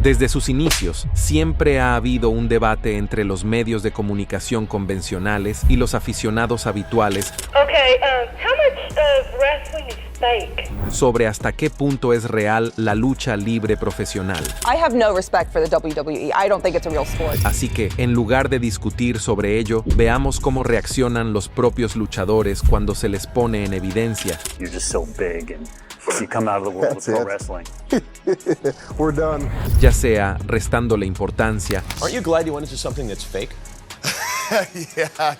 Desde sus inicios, siempre ha habido un debate entre los medios de comunicación convencionales y los aficionados habituales sobre hasta qué punto es real la lucha libre profesional. I have no respect for the WWE. I don't think it's a real sport. Así que, en lugar de discutir sobre ello, veamos cómo reaccionan los propios luchadores cuando se les pone en evidencia. You're just so big and you come out of the world of pro wrestling. We're done. Ya sea restándole importancia Aren't you glad you went into something that's fake?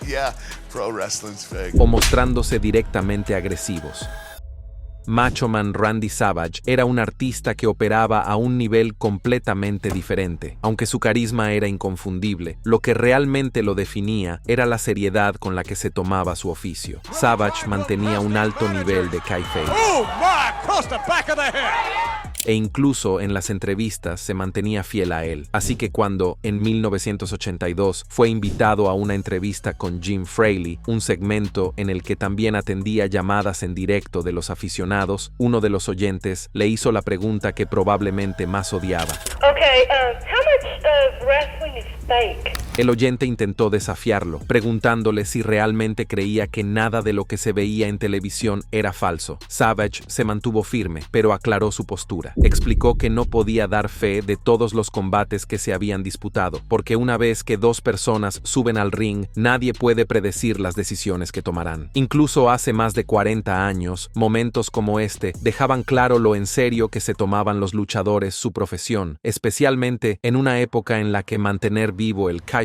Yeah. Pro wrestling's fake. o mostrándose directamente agresivos. Macho Man Randy Savage era un artista que operaba a un nivel completamente diferente. Aunque su carisma era inconfundible, lo que realmente lo definía era la seriedad con la que se tomaba su oficio. Savage mantenía un alto nivel de kayfabe. E incluso en las entrevistas se mantenía fiel a él. Así que cuando, en 1982, fue invitado a una entrevista con Jim Fraley, un segmento en el que también atendía llamadas en directo de los aficionados, uno de los oyentes le hizo la pregunta que probablemente más odiaba. How much of wrestling is fake? El oyente intentó desafiarlo, preguntándole si realmente creía que nada de lo que se veía en televisión era falso. Savage se mantuvo firme, pero aclaró su postura. Explicó que no podía dar fe de todos los combates que se habían disputado, porque una vez que dos personas suben al ring, nadie puede predecir las decisiones que tomarán. Incluso hace más de 40 años, momentos como este dejaban claro lo en serio que se tomaban los luchadores su profesión, especialmente en una época en la que mantener vivo el kayfabe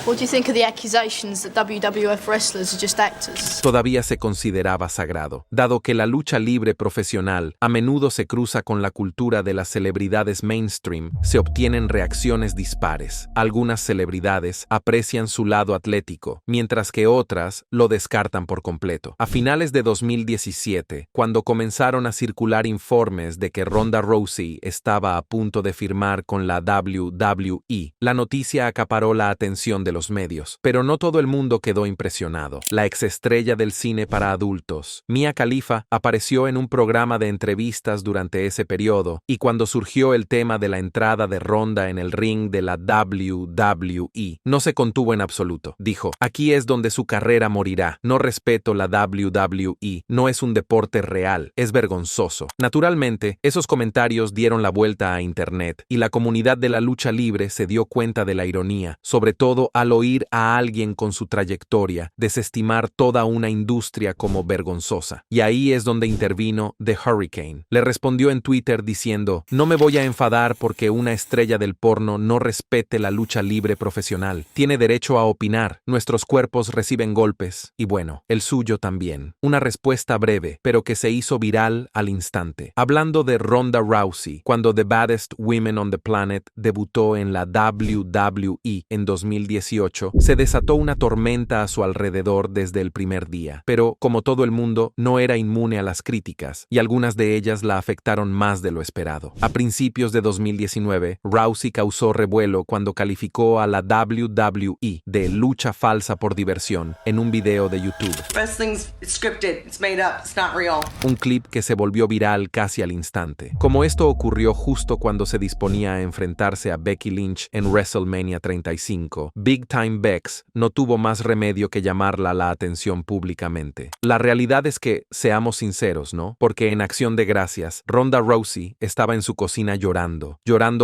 What do you think of the accusations that WWF wrestlers are just actors? todavía se consideraba sagrado, dado que la lucha libre profesional a menudo se cruza con la cultura de las celebridades mainstream, se obtienen reacciones dispares. Algunas celebridades aprecian su lado atlético, mientras que otras lo descartan por completo. A finales de 2017, cuando comenzaron a circular informes de que Ronda Rousey estaba a punto de firmar con la WWE, la noticia acaparó la atención de los medios, pero no todo el mundo quedó impresionado. La exestrella del cine para adultos, Mia Khalifa, apareció en un programa de entrevistas durante ese periodo, y cuando surgió el tema de la entrada de Ronda en el ring de la WWE, no se contuvo en absoluto. Dijo: "Aquí es donde su carrera morirá. No respeto la WWE. No es un deporte real. Es vergonzoso". Naturalmente, esos comentarios dieron la vuelta a Internet, y la comunidad de la lucha libre se dio cuenta de la ironía, sobre todo al oír a alguien con su trayectoria desestimar toda una industria como vergonzosa. Y ahí es donde intervino The Hurricane. Le respondió en Twitter diciendo: "No me voy a enfadar porque una estrella del porno no respete la lucha libre profesional. Tiene derecho a opinar. Nuestros cuerpos reciben golpes. Y bueno, el suyo también". Una respuesta breve, pero que se hizo viral al instante. Hablando de Ronda Rousey, cuando The Baddest Women on the Planet debutó en la WWE en 2018, se desató una tormenta a su alrededor desde el primer día. Pero, como todo el mundo, no era inmune a las críticas, y algunas de ellas la afectaron más de lo esperado. A principios de 2019, Rousey causó revuelo cuando calificó a la WWE de lucha falsa por diversión en un video de YouTube. Wrestling's scripted, it's made up, it's not real. Un clip que se volvió viral casi al instante. Como esto ocurrió justo cuando se disponía a enfrentarse a Becky Lynch en WrestleMania 35, Big Time Bex no tuvo más remedio que llamarla la atención públicamente. La realidad es que, seamos sinceros, ¿no? Porque en Acción de Gracias, Ronda Rousey estaba en su cocina llorando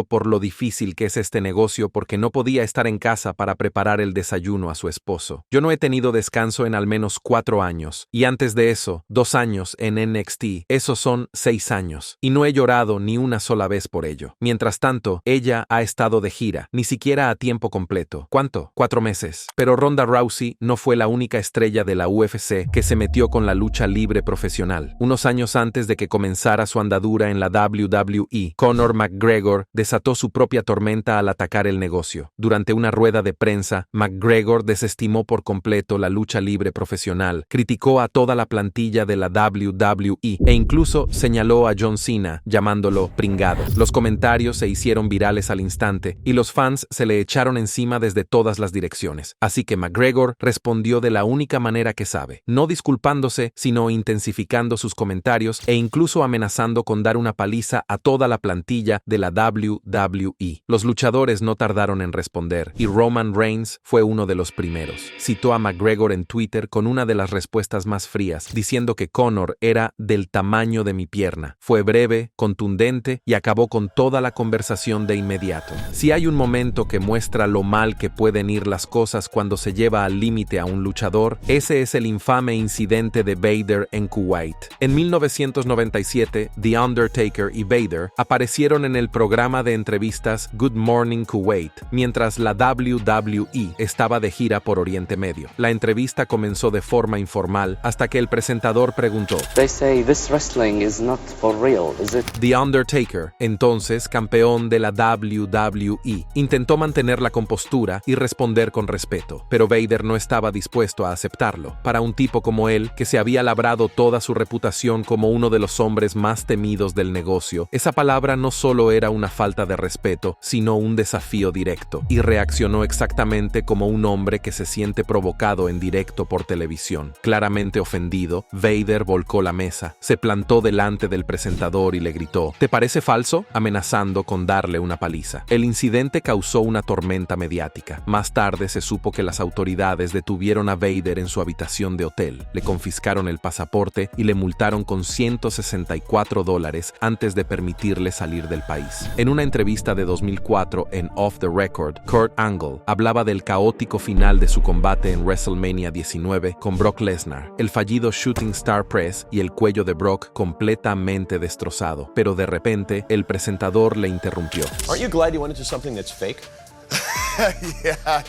por lo difícil que es este negocio porque no podía estar en casa para preparar el desayuno a su esposo. Yo no he tenido descanso en al menos 4 años, y antes de eso, 2 años en NXT, esos son 6 años, y no he llorado ni una sola vez por ello. Mientras tanto, ella ha estado de gira, ni siquiera a tiempo completo. ¿Cuánto? 4 meses. Pero Ronda Rousey no fue la única estrella de la UFC que se metió con la lucha libre profesional. Unos años antes de que comenzara su andadura en la WWE, Conor McGregor desató su propia tormenta al atacar el negocio. Durante una rueda de prensa, McGregor desestimó por completo la lucha libre profesional, criticó a toda la plantilla de la WWE e incluso señaló a John Cena, llamándolo pringado. Los comentarios se hicieron virales al instante y los fans se le echaron echaron encima desde todas las direcciones. Así que McGregor respondió de la única manera que sabe, no disculpándose, sino intensificando sus comentarios e incluso amenazando con dar una paliza a toda la plantilla de la WWE. Los luchadores no tardaron en responder, y Roman Reigns fue uno de los primeros. Citó a McGregor en Twitter con una de las respuestas más frías, diciendo que Conor era del tamaño de mi pierna. Fue breve, contundente y acabó con toda la conversación de inmediato. Si hay un momento que muestra lo mal que pueden ir las cosas cuando se lleva al límite a un luchador, ese es el infame incidente de Vader en Kuwait. En 1997, The Undertaker y Vader aparecieron en el programa de entrevistas Good Morning Kuwait, mientras la WWE estaba de gira por Oriente Medio. La entrevista comenzó de forma informal hasta que el presentador preguntó: They say this wrestling is not for real, is it? The Undertaker, entonces campeón de la WWE, intentó mantener la compostura y responder con respeto, pero Vader no estaba dispuesto a aceptarlo. Para un tipo como él, que se había labrado toda su reputación como uno de los hombres más temidos del negocio, esa palabra no solo era una falta de respeto, sino un desafío directo, y reaccionó exactamente como un hombre que se siente provocado en directo por televisión. Claramente ofendido, Vader volcó la mesa, se plantó delante del presentador y le gritó: ¿Te parece falso?, amenazando con darle una paliza. El incidente causó una tormenta mediática. Más tarde se supo que las autoridades detuvieron a Vader en su habitación de hotel, le confiscaron el pasaporte y le multaron con $164 antes de permitirle salir del país. En una entrevista de 2004 en Off the Record, Kurt Angle hablaba del caótico final de su combate en WrestleMania 19 con Brock Lesnar, el fallido Shooting Star Press y el cuello de Brock completamente destrozado. Pero de repente, el presentador le interrumpió. Aren't you glad you went into something that's fake?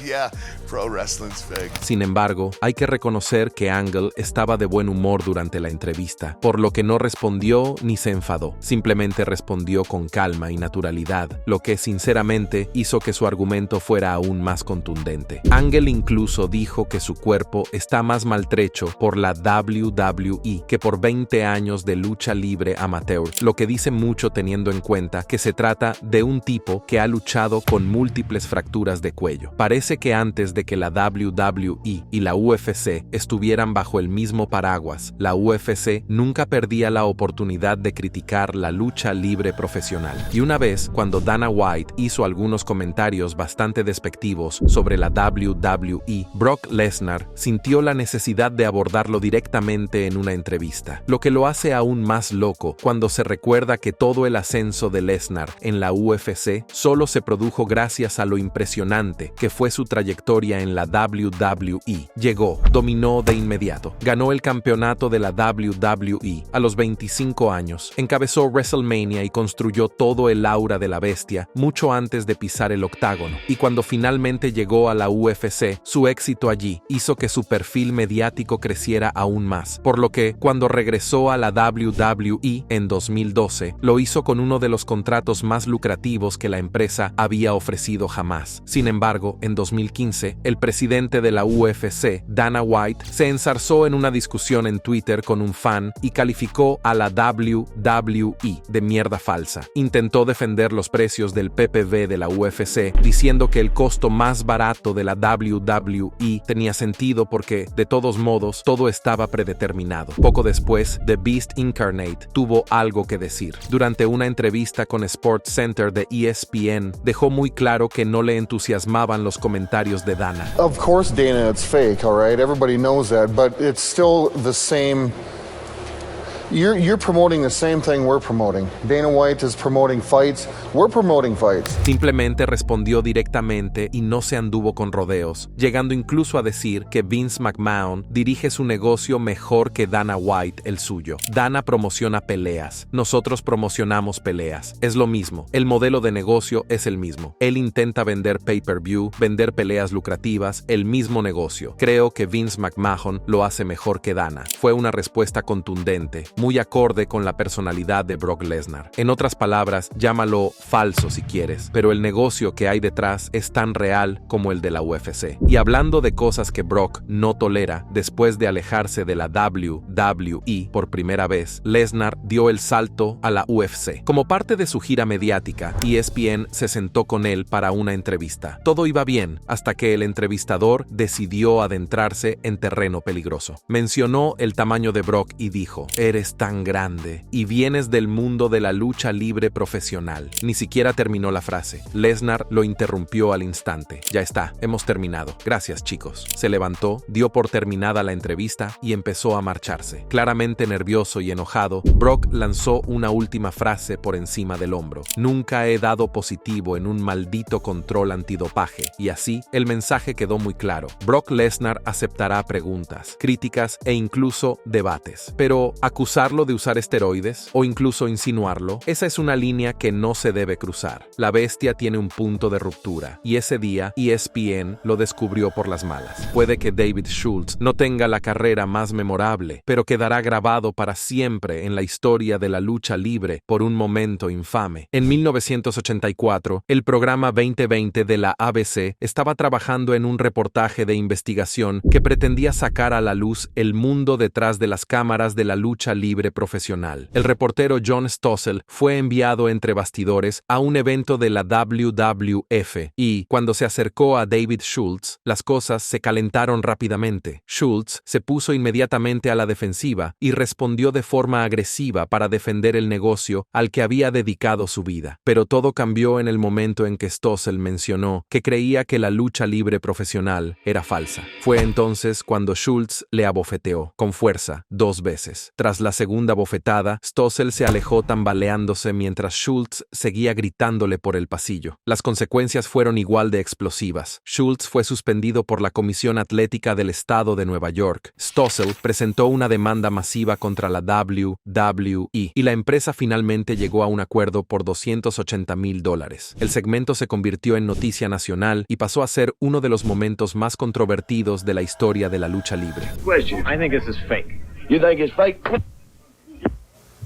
Yeah. Pro wrestling's fake. Sin embargo, hay que reconocer que Angle estaba de buen humor durante la entrevista, por lo que no respondió ni se enfadó. Simplemente respondió con calma y naturalidad, lo que sinceramente hizo que su argumento fuera aún más contundente. Angle incluso dijo que su cuerpo está más maltrecho por la WWE que por 20 años de lucha libre amateur, lo que dice mucho teniendo en cuenta que se trata de un tipo que ha luchado con múltiples fracturas de cuello. Parece que antes de que la WWE y la UFC estuvieran bajo el mismo paraguas, la UFC nunca perdía la oportunidad de criticar la lucha libre profesional. Y una vez, cuando Dana White hizo algunos comentarios bastante despectivos sobre la WWE, Brock Lesnar sintió la necesidad de abordarlo directamente en una entrevista, lo que lo hace aún más loco cuando se recuerda que todo el ascenso de Lesnar en la UFC solo se produjo gracias a lo impresionante que fue su trayectoria en la WWE. Llegó, dominó de inmediato, ganó el campeonato de la WWE a los 25 años, encabezó WrestleMania y construyó todo el aura de la bestia mucho antes de pisar el octágono. Y cuando finalmente llegó a la UFC, su éxito allí hizo que su perfil mediático creciera aún más, por lo que, cuando regresó a la WWE en 2012, lo hizo con uno de los contratos más lucrativos que la empresa había ofrecido jamás. Sin embargo, en 2015, el presidente de la UFC, Dana White, se enzarzó en una discusión en Twitter con un fan y calificó a la WWE de mierda falsa. Intentó defender los precios del PPV de la UFC, diciendo que el costo más barato de la WWE tenía sentido porque, de todos modos, todo estaba predeterminado. Poco después, The Beast Incarnate tuvo algo que decir. Durante una entrevista con SportsCenter de ESPN, dejó muy claro que no le entusiasmaban los comentarios de Dana. Of course, Dana, it's fake, all right? Everybody knows that, but it's still the same. You're promoting the same thing we're promoting. Dana White is promoting fights. We're promoting fights. Simplemente respondió directamente y no se anduvo con rodeos, llegando incluso a decir que Vince McMahon dirige su negocio mejor que Dana White el suyo. Dana promociona peleas, nosotros promocionamos peleas. Es lo mismo, el modelo de negocio es el mismo. Él intenta vender pay-per-view, vender peleas lucrativas, el mismo negocio. Creo que Vince McMahon lo hace mejor que Dana. Fue una respuesta contundente, muy acorde con la personalidad de Brock Lesnar. En otras palabras, llámalo falso si quieres, pero el negocio que hay detrás es tan real como el de la UFC. Y hablando de cosas que Brock no tolera, después de alejarse de la WWE por primera vez, Lesnar dio el salto a la UFC. Como parte de su gira mediática, ESPN se sentó con él para una entrevista. Todo iba bien hasta que el entrevistador decidió adentrarse en terreno peligroso. Mencionó el tamaño de Brock y dijo: "Eres tan grande y vienes del mundo de la lucha libre profesional". Ni siquiera terminó la frase. Lesnar lo interrumpió al instante. "Ya está, hemos terminado. Gracias, chicos". Se levantó, dio por terminada la entrevista y empezó a marcharse. Claramente nervioso y enojado, Brock lanzó una última frase por encima del hombro: "Nunca he dado positivo en un maldito control antidopaje". Y así, el mensaje quedó muy claro. Brock Lesnar aceptará preguntas, críticas e incluso debates. Pero, ¿acusarlo de usar esteroides o incluso insinuarlo? Esa es una línea que no se debe cruzar. La bestia tiene un punto de ruptura, y ese día ESPN lo descubrió por las malas. Puede que David Schultz no tenga la carrera más memorable, pero quedará grabado para siempre en la historia de la lucha libre por un momento infame. En 1984, el programa 2020 de la ABC estaba trabajando en un reportaje de investigación que pretendía sacar a la luz el mundo detrás de las cámaras de la lucha libre profesional. El reportero John Stossel fue enviado entre bastidores a un evento de la WWF y, cuando se acercó a David Schultz, las cosas se calentaron rápidamente. Schultz se puso inmediatamente a la defensiva y respondió de forma agresiva para defender el negocio al que había dedicado su vida. Pero todo cambió en el momento en que Stossel mencionó que creía que la lucha libre profesional era falsa. Fue entonces cuando Schultz le abofeteó, con fuerza, 2 veces. Tras la segunda bofetada, Stossel se alejó tambaleándose mientras Schultz seguía gritándole por el pasillo. Las consecuencias fueron igual de explosivas. Schultz fue suspendido por la Comisión Atlética del Estado de Nueva York. Stossel presentó una demanda masiva contra la WWE y la empresa finalmente llegó a un acuerdo por $280,000. El segmento se convirtió en noticia nacional y pasó a ser uno de los momentos más controvertidos de la historia de la lucha libre. I think this is fake. You think it's fake?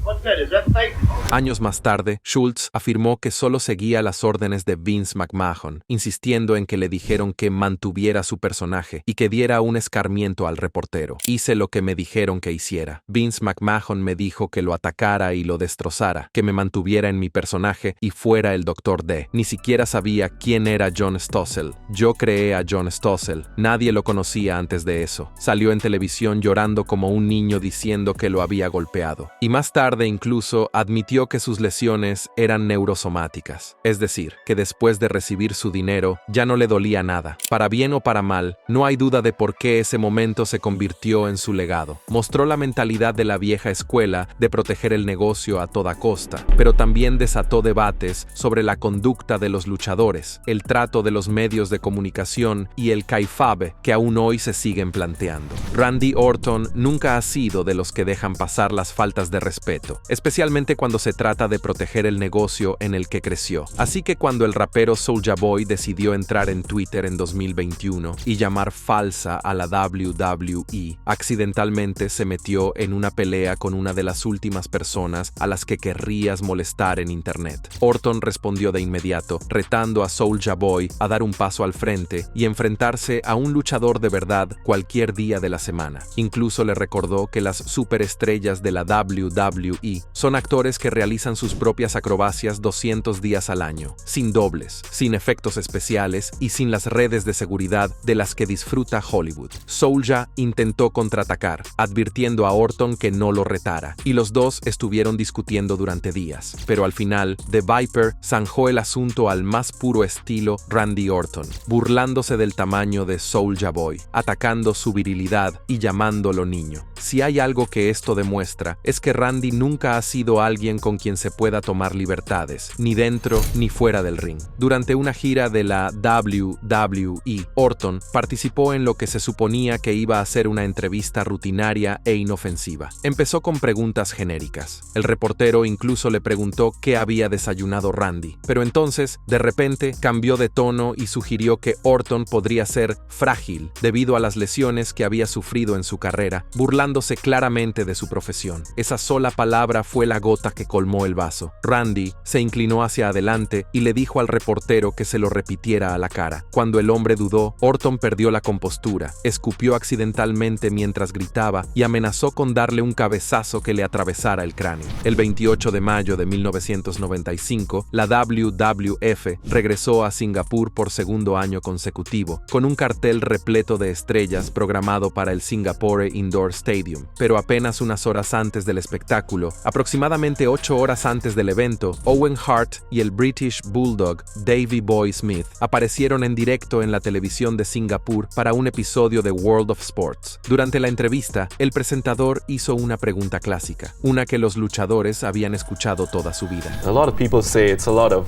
What's that? Is that fake? Años más tarde, Schultz afirmó que solo seguía las órdenes de Vince McMahon, insistiendo en que le dijeron que mantuviera su personaje y que diera un escarmiento al reportero. "Hice lo que me dijeron que hiciera. Vince McMahon me dijo que lo atacara y lo destrozara, que me mantuviera en mi personaje y fuera el Dr. D. Ni siquiera sabía quién era John Stossel. Yo creé a John Stossel. Nadie lo conocía antes de eso. Salió en televisión llorando como un niño diciendo que lo había golpeado. Y más tarde incluso admitió que sus lesiones eran neurosomáticas, es decir, que después de recibir su dinero ya no le dolía nada. Para bien o para mal, no hay duda de por qué ese momento se convirtió en su legado. Mostró la mentalidad de la vieja escuela de proteger el negocio a toda costa, pero también desató debates sobre la conducta de los luchadores, el trato de los medios de comunicación y el kayfabe que aún hoy se siguen planteando. Randy Orton nunca ha sido de los que dejan pasar las faltas de respeto, especialmente cuando se trata de proteger el negocio en el que creció. Así que cuando el rapero Soulja Boy decidió entrar en Twitter en 2021 y llamar falsa a la WWE, accidentalmente se metió en una pelea con una de las últimas personas a las que querrías molestar en internet. Orton respondió de inmediato, retando a Soulja Boy a dar un paso al frente y enfrentarse a un luchador de verdad cualquier día de la semana. Incluso le recordó que las superestrellas de la WWE son actores que realizan sus propias acrobacias 200 días al año, sin dobles, sin efectos especiales y sin las redes de seguridad de las que disfruta Hollywood. Soulja intentó contraatacar, advirtiendo a Orton que no lo retara, y los dos estuvieron discutiendo durante días. Pero al final, The Viper zanjó el asunto al más puro estilo Randy Orton, burlándose del tamaño de Soulja Boy, atacando su virilidad y llamándolo niño. Si hay algo que esto demuestra, es que Randy nunca ha sido alguien con quien se pueda tomar libertades, ni dentro ni fuera del ring. Durante una gira de la WWE, Orton participó en lo que se suponía que iba a ser una entrevista rutinaria e inofensiva. Empezó con preguntas genéricas. El reportero incluso le preguntó qué había desayunado Randy, pero entonces, de repente, cambió de tono y sugirió que Orton podría ser frágil debido a las lesiones que había sufrido en su carrera, burlándose claramente de su profesión. Esa sola palabra fue la gota que colmó el vaso. Randy se inclinó hacia adelante y le dijo al reportero que se lo repitiera a la cara. Cuando el hombre dudó, Orton perdió la compostura, escupió accidentalmente mientras gritaba y amenazó con darle un cabezazo que le atravesara el cráneo. El 28 de mayo de 1995, la WWF regresó a Singapur por segundo año consecutivo, con un cartel repleto de estrellas programado para el Singapore Indoor Stadium. Pero apenas unas horas antes del espectáculo, aproximadamente 8 horas antes del evento, Owen Hart y el British Bulldog Davey Boy Smith aparecieron en directo en la televisión de Singapur para un episodio de World of Sports. Durante la entrevista, el presentador hizo una pregunta clásica, una que los luchadores habían escuchado toda su vida. A lot of people say it's a lot of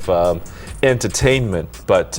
entertainment, but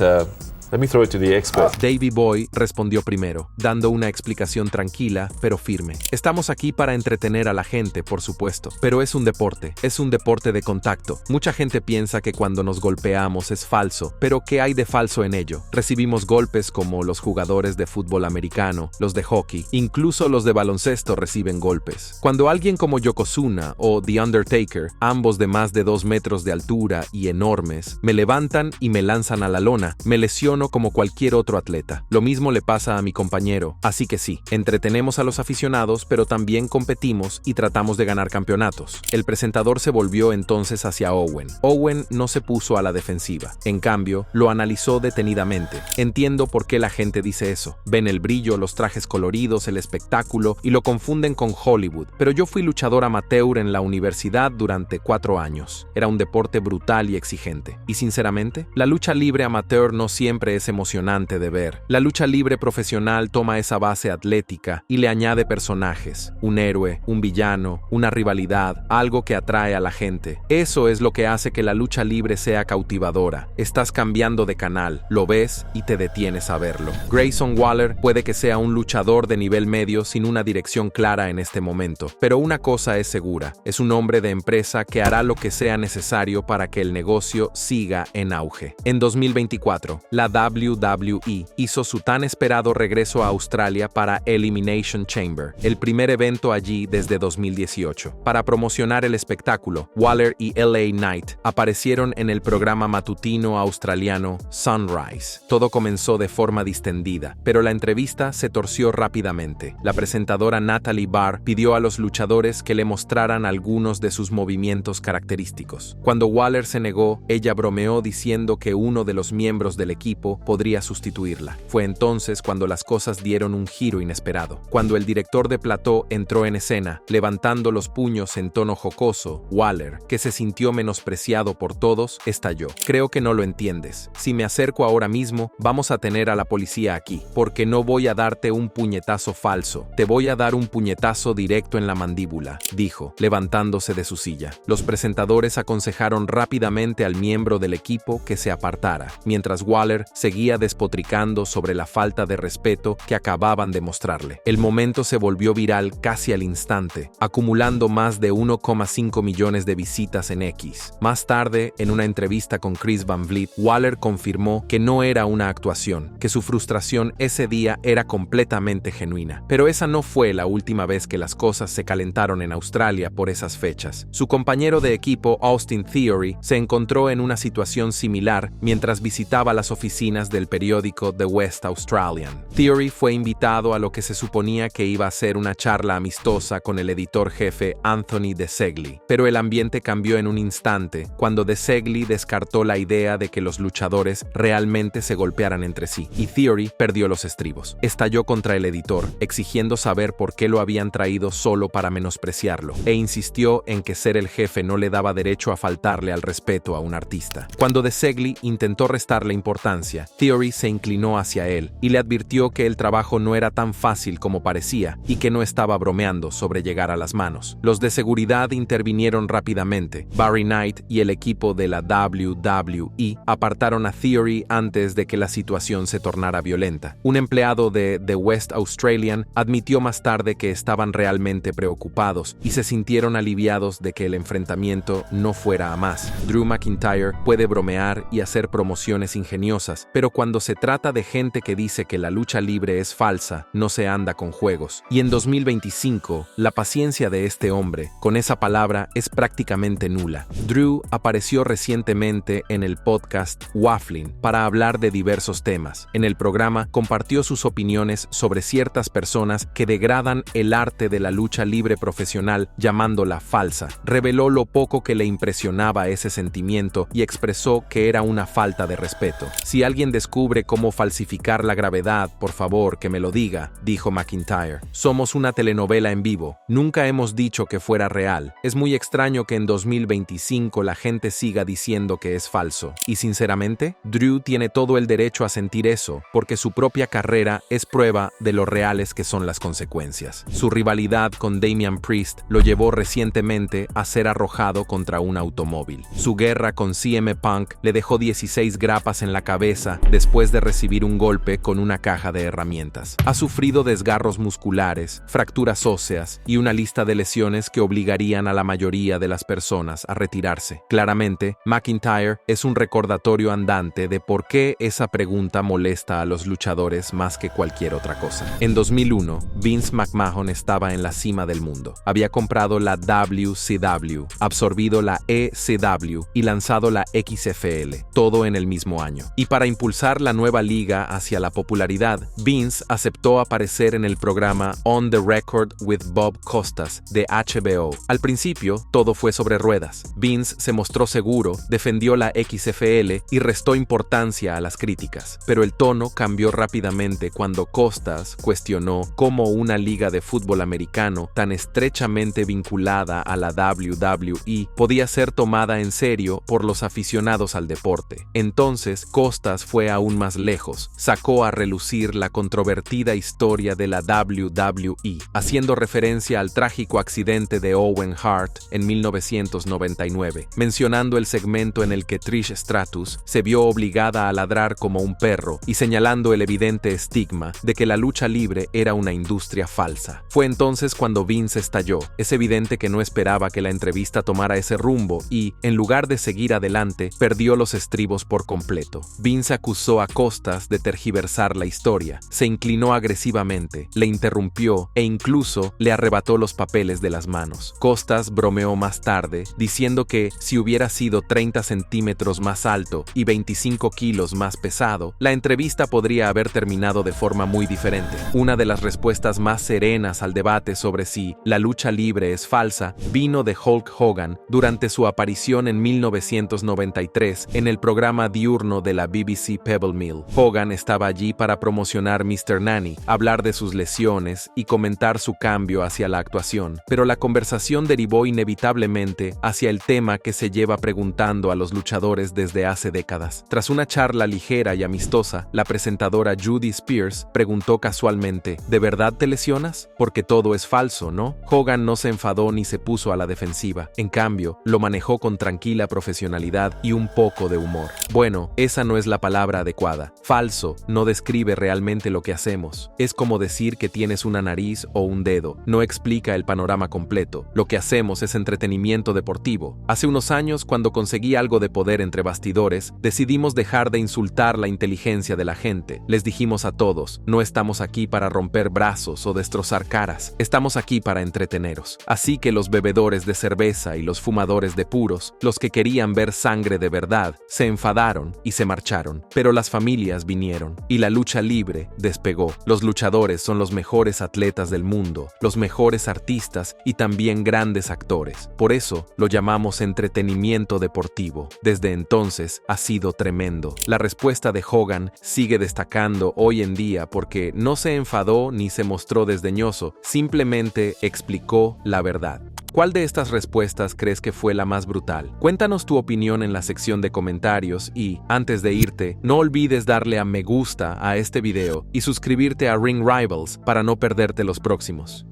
let me throw it to the expert. Davey Boy respondió primero, dando una explicación tranquila pero firme. Estamos aquí para entretener a la gente, por supuesto, pero es un deporte de contacto. Mucha gente piensa que cuando nos golpeamos es falso, pero ¿qué hay de falso en ello? Recibimos golpes como los jugadores de fútbol americano, los de hockey, incluso los de baloncesto reciben golpes. Cuando alguien como Yokozuna o The Undertaker, ambos de más de 2 metros de altura y enormes, me levantan y me lanzan a la lona, me lesiono como cualquier otro atleta. Lo mismo le pasa a mi compañero, así que sí, entretenemos a los aficionados, pero también competimos y tratamos de ganar campeonatos. El presentador se volvió entonces hacia Owen. Owen no se puso a la defensiva. En cambio, lo analizó detenidamente. Entiendo por qué la gente dice eso. Ven el brillo, los trajes coloridos, el espectáculo y lo confunden con Hollywood. Pero yo fui luchador amateur en la universidad durante 4 años. Era un deporte brutal y exigente. Y sinceramente, la lucha libre amateur no siempre es emocionante de ver. La lucha libre profesional toma esa base atlética y le añade personajes, un héroe, un villano, una rivalidad, algo que atrae a la gente. Eso es lo que hace que la lucha libre sea cautivadora. Estás cambiando de canal, lo ves y te detienes a verlo. Grayson Waller puede que sea un luchador de nivel medio sin una dirección clara en este momento, pero una cosa es segura, es un hombre de empresa que hará lo que sea necesario para que el negocio siga en auge. En 2024, la WWE hizo su tan esperado regreso a Australia para Elimination Chamber, el primer evento allí desde 2018. Para promocionar el espectáculo, Waller y LA Knight aparecieron en el programa matutino australiano Sunrise. Todo comenzó de forma distendida, pero la entrevista se torció rápidamente. La presentadora Natalie Barr pidió a los luchadores que le mostraran algunos de sus movimientos característicos. Cuando Waller se negó, ella bromeó diciendo que uno de los miembros del equipo podría sustituirla. Fue entonces cuando las cosas dieron un giro inesperado. Cuando el director de plató entró en escena, levantando los puños en tono jocoso, Waller, que se sintió menospreciado por todos, estalló. Creo que no lo entiendes. Si me acerco ahora mismo, vamos a tener a la policía aquí, porque no voy a darte un puñetazo falso. Te voy a dar un puñetazo directo en la mandíbula, dijo, levantándose de su silla. Los presentadores aconsejaron rápidamente al miembro del equipo que se apartara, mientras Waller seguía despotricando sobre la falta de respeto que acababan de mostrarle. El momento se volvió viral casi al instante, acumulando más de 1,5 millones de visitas en X. Más tarde, en una entrevista con Chris Van Vliet, Waller confirmó que no era una actuación, que su frustración ese día era completamente genuina. Pero esa no fue la última vez que las cosas se calentaron en Australia por esas fechas. Su compañero de equipo, Austin Theory, se encontró en una situación similar mientras visitaba las oficinas del periódico The West Australian. Theory fue invitado a lo que se suponía que iba a ser una charla amistosa con el editor jefe Anthony DeSegli, pero el ambiente cambió en un instante cuando DeSegli descartó la idea de que los luchadores realmente se golpearan entre sí, y Theory perdió los estribos. Estalló contra el editor, exigiendo saber por qué lo habían traído solo para menospreciarlo, e insistió en que ser el jefe no le daba derecho a faltarle al respeto a un artista. Cuando DeSegli intentó restarle importancia, experiencia, Theory se inclinó hacia él y le advirtió que el trabajo no era tan fácil como parecía y que no estaba bromeando sobre llegar a las manos. Los de seguridad intervinieron rápidamente. Barry Knight y el equipo de la WWE apartaron a Theory antes de que la situación se tornara violenta. Un empleado de The West Australian admitió más tarde que estaban realmente preocupados y se sintieron aliviados de que el enfrentamiento no fuera a más. Drew McIntyre puede bromear y hacer promociones ingeniosas, pero cuando se trata de gente que dice que la lucha libre es falsa, no se anda con juegos. Y en 2025, la paciencia de este hombre con esa palabra es prácticamente nula. Drew apareció recientemente en el podcast Waffling para hablar de diversos temas. En el programa compartió sus opiniones sobre ciertas personas que degradan el arte de la lucha libre profesional llamándola falsa. Reveló lo poco que le impresionaba ese sentimiento y expresó que era una falta de respeto. Si alguien descubre cómo falsificar la gravedad, por favor, que me lo diga, dijo McIntyre. Somos una telenovela en vivo. Nunca hemos dicho que fuera real. Es muy extraño que en 2025 la gente siga diciendo que es falso. Y sinceramente, Drew tiene todo el derecho a sentir eso, porque su propia carrera es prueba de lo reales que son las consecuencias. Su rivalidad con Damian Priest lo llevó recientemente a ser arrojado contra un automóvil. Su guerra con CM Punk le dejó 16 grapas en la cabeza después de recibir un golpe con una caja de herramientas. Ha sufrido desgarros musculares, fracturas óseas y una lista de lesiones que obligarían a la mayoría de las personas a retirarse. Claramente, McIntyre es un recordatorio andante de por qué esa pregunta molesta a los luchadores más que cualquier otra cosa. En 2001, Vince McMahon estaba en la cima del mundo. Había comprado la WCW, absorbido la ECW y lanzado la XFL, todo en el mismo año. Y para impulsar la nueva liga hacia la popularidad, Vince aceptó aparecer en el programa On the Record with Bob Costas de HBO. Al principio, todo fue sobre ruedas. Vince se mostró seguro, defendió la XFL y restó importancia a las críticas. Pero el tono cambió rápidamente cuando Costas cuestionó cómo una liga de fútbol americano tan estrechamente vinculada a la WWE podía ser tomada en serio por los aficionados al deporte. Entonces, Costas fue aún más lejos, sacó a relucir la controvertida historia de la WWE, haciendo referencia al trágico accidente de Owen Hart en 1999, mencionando el segmento en el que Trish Stratus se vio obligada a ladrar como un perro y señalando el evidente estigma de que la lucha libre era una industria falsa. Fue entonces cuando Vince estalló. Es evidente que no esperaba que la entrevista tomara ese rumbo y, en lugar de seguir adelante, perdió los estribos por completo. Vince acusó a Costas de tergiversar la historia, se inclinó agresivamente, le interrumpió e incluso le arrebató los papeles de las manos. Costas bromeó más tarde, diciendo que si hubiera sido 30 centímetros más alto y 25 kilos más pesado, la entrevista podría haber terminado de forma muy diferente. Una de las respuestas más serenas al debate sobre si la lucha libre es falsa vino de Hulk Hogan durante su aparición en 1993 en el programa diurno de la BBC Pebble Mill. Hogan estaba allí para promocionar Mr. Nanny, hablar de sus lesiones y comentar su cambio hacia la actuación, pero la conversación derivó inevitablemente hacia el tema que se lleva preguntando a los luchadores desde hace décadas. Tras una charla ligera y amistosa, la presentadora Judy Spears preguntó casualmente: ¿de verdad te lesionas? Porque todo es falso, ¿no? Hogan no se enfadó ni se puso a la defensiva. En cambio, lo manejó con tranquila profesionalidad y un poco de humor. Bueno, esa no es la palabra adecuada. Falso no describe realmente lo que hacemos. Es como decir que tienes una nariz o un dedo. No explica el panorama completo. Lo que hacemos es entretenimiento deportivo. Hace unos años, cuando conseguí algo de poder entre bastidores, decidimos dejar de insultar la inteligencia de la gente. Les dijimos a todos: no estamos aquí para romper brazos o destrozar caras. Estamos aquí para entreteneros. Así que los bebedores de cerveza y los fumadores de puros, los que querían ver sangre de verdad, se enfadaron y se marcharon. Pero las familias vinieron y la lucha libre despegó. Los luchadores son los mejores atletas del mundo, los mejores artistas y también grandes actores. Por eso lo llamamos entretenimiento deportivo. Desde entonces ha sido tremendo. La respuesta de Hogan sigue destacando hoy en día porque no se enfadó ni se mostró desdeñoso, simplemente explicó la verdad. ¿Cuál de estas respuestas crees que fue la más brutal? Cuéntanos tu opinión en la sección de comentarios y, antes de irte, no olvides darle a me gusta a este video y suscribirte a Ring Rivals para no perderte los próximos.